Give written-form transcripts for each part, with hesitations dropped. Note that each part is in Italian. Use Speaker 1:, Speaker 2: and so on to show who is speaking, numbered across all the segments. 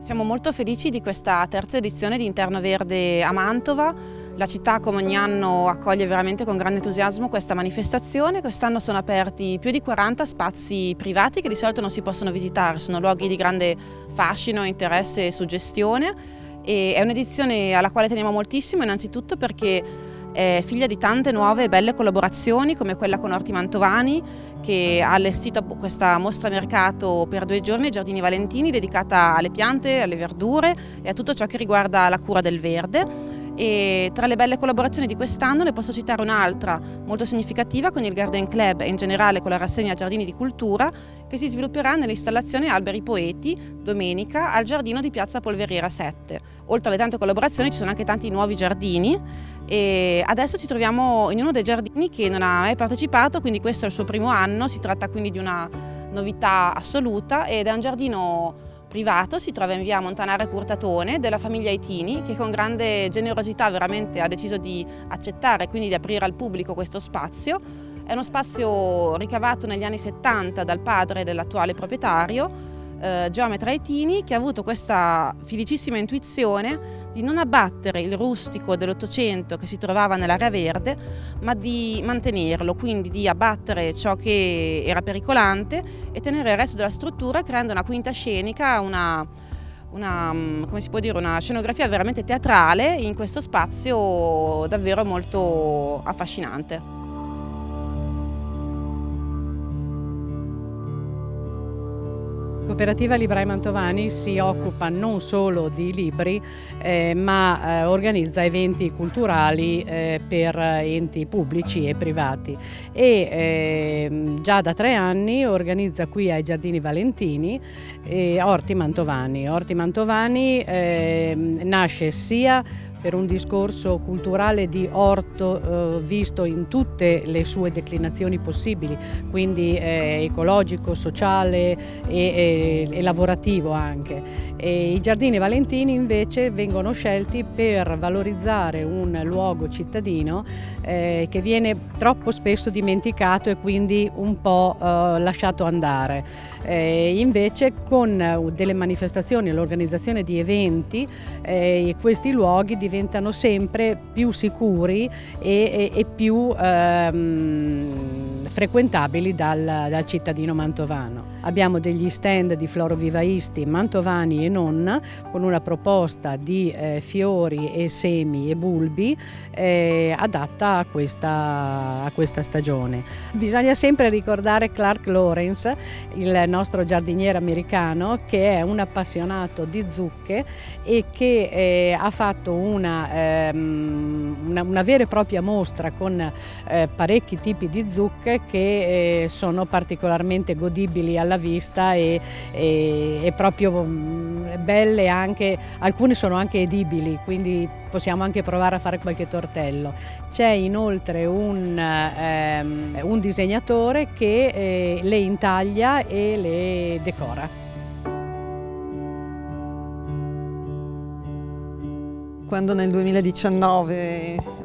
Speaker 1: Siamo molto felici di questa terza edizione di Interno Verde a Mantova. La città, come ogni anno, accoglie veramente con grande entusiasmo questa manifestazione. Quest'anno sono aperti più di 40 spazi privati che di solito non si possono visitare, sono luoghi di grande fascino, interesse e suggestione. E è un'edizione alla quale teniamo moltissimo, innanzitutto perché è figlia di tante nuove e belle collaborazioni, come quella con Orti Mantovani, che ha allestito questa mostra mercato per 2 giorni ai Giardini Valentini, dedicata alle piante, alle verdure e a tutto ciò che riguarda la cura del verde. E tra le belle collaborazioni di quest'anno ne posso citare un'altra molto significativa con il Garden Club e in generale con la rassegna Giardini di Cultura, che si svilupperà nell'installazione Alberi Poeti domenica al giardino di Piazza Polveriera 7. Oltre alle tante collaborazioni ci sono anche tanti nuovi giardini e adesso ci troviamo in uno dei giardini che non ha mai partecipato, quindi questo è il suo primo anno. Si tratta quindi di una novità assoluta ed è un giardino privato, si trova in via Montanare Curtatone, della famiglia Itini, che con grande generosità veramente ha deciso di accettare e quindi di aprire al pubblico questo spazio. È uno spazio ricavato negli anni 70 dal padre dell'attuale proprietario, geometra Itini, che ha avuto questa felicissima intuizione di non abbattere il rustico dell'Ottocento che si trovava nell'area verde, ma di mantenerlo, quindi di abbattere ciò che era pericolante e tenere il resto della struttura, creando una quinta scenica, come si può dire, una scenografia veramente teatrale in questo spazio davvero molto affascinante.
Speaker 2: Cooperativa Librai Mantovani si occupa non solo di libri, ma organizza eventi culturali per enti pubblici e privati e già da 3 anni organizza qui ai Giardini Valentini Orti Mantovani. Orti Mantovani nasce sia per un discorso culturale di orto visto in tutte le sue declinazioni possibili, quindi ecologico, sociale e lavorativo anche. E i Giardini Valentini invece vengono scelti per valorizzare un luogo cittadino che viene troppo spesso dimenticato e quindi un po' lasciato andare. Invece con delle manifestazioni e l'organizzazione di eventi questi luoghi diventano sempre più sicuri e più frequentabili dal cittadino mantovano. Abbiamo degli stand di florovivaisti mantovani e non, con una proposta di fiori e semi e bulbi adatta a questa stagione. Bisogna sempre ricordare Clark Lawrence, il nostro giardiniere americano, che è un appassionato di zucche e che ha fatto una vera e propria mostra con parecchi tipi di zucche che sono particolarmente godibili alla vista e proprio belle, anche alcune sono anche edibili, quindi possiamo anche provare a fare qualche tortello. C'è inoltre un disegnatore che le intaglia e le decora.
Speaker 3: Quando nel 2019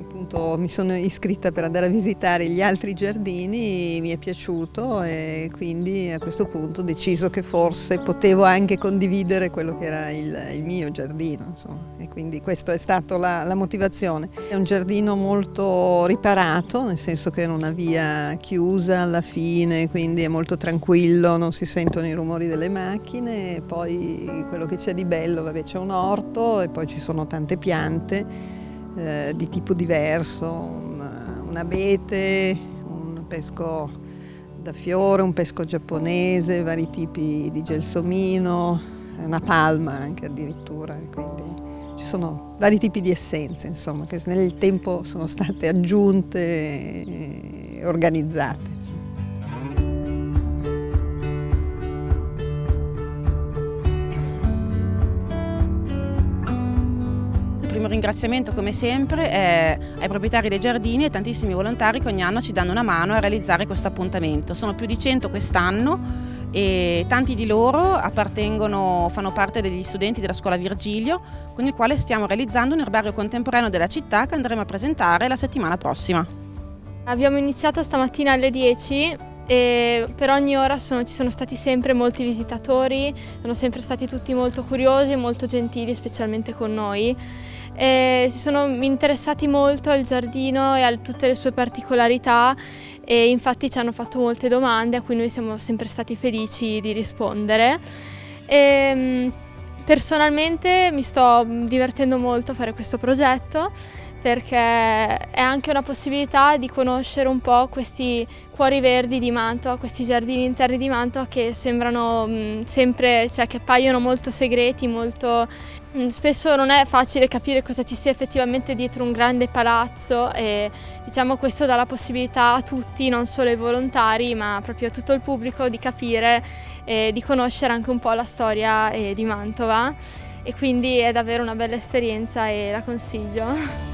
Speaker 3: mi sono iscritta per andare a visitare gli altri giardini, mi è piaciuto e quindi a questo punto ho deciso che forse potevo anche condividere quello che era il mio giardino, insomma. E quindi questa è stata la motivazione. È un giardino molto riparato, nel senso che è una via chiusa alla fine, quindi è molto tranquillo, non si sentono i rumori delle macchine. E poi quello che c'è di bello, c'è un orto e poi ci sono tante piante di tipo diverso, un abete, un pesco da fiore, un pesco giapponese, vari tipi di gelsomino, una palma anche addirittura, quindi ci sono vari tipi di essenze, insomma, che nel tempo sono state aggiunte e organizzate.
Speaker 1: Il primo ringraziamento, come sempre, è ai proprietari dei giardini e tantissimi volontari che ogni anno ci danno una mano a realizzare questo appuntamento. Sono più di 100 quest'anno e tanti di loro fanno parte degli studenti della scuola Virgilio, con il quale stiamo realizzando un erbario contemporaneo della città che andremo a presentare la settimana prossima.
Speaker 4: Abbiamo iniziato stamattina alle 10 e per ogni ora ci sono stati sempre molti visitatori, sono sempre stati tutti molto curiosi e molto gentili, specialmente con noi. E si sono interessati molto al giardino e a tutte le sue particolarità e infatti ci hanno fatto molte domande a cui noi siamo sempre stati felici di rispondere. Personalmente mi sto divertendo molto a fare questo progetto perché è anche una possibilità di conoscere un po' questi cuori verdi di Mantova, questi giardini interni di Mantova che sembrano sempre, cioè che appaiono molto segreti, spesso non è facile capire cosa ci sia effettivamente dietro un grande palazzo e diciamo questo dà la possibilità a tutti, non solo ai volontari ma proprio a tutto il pubblico di capire e di conoscere anche un po' la storia di Mantova e quindi è davvero una bella esperienza e la consiglio.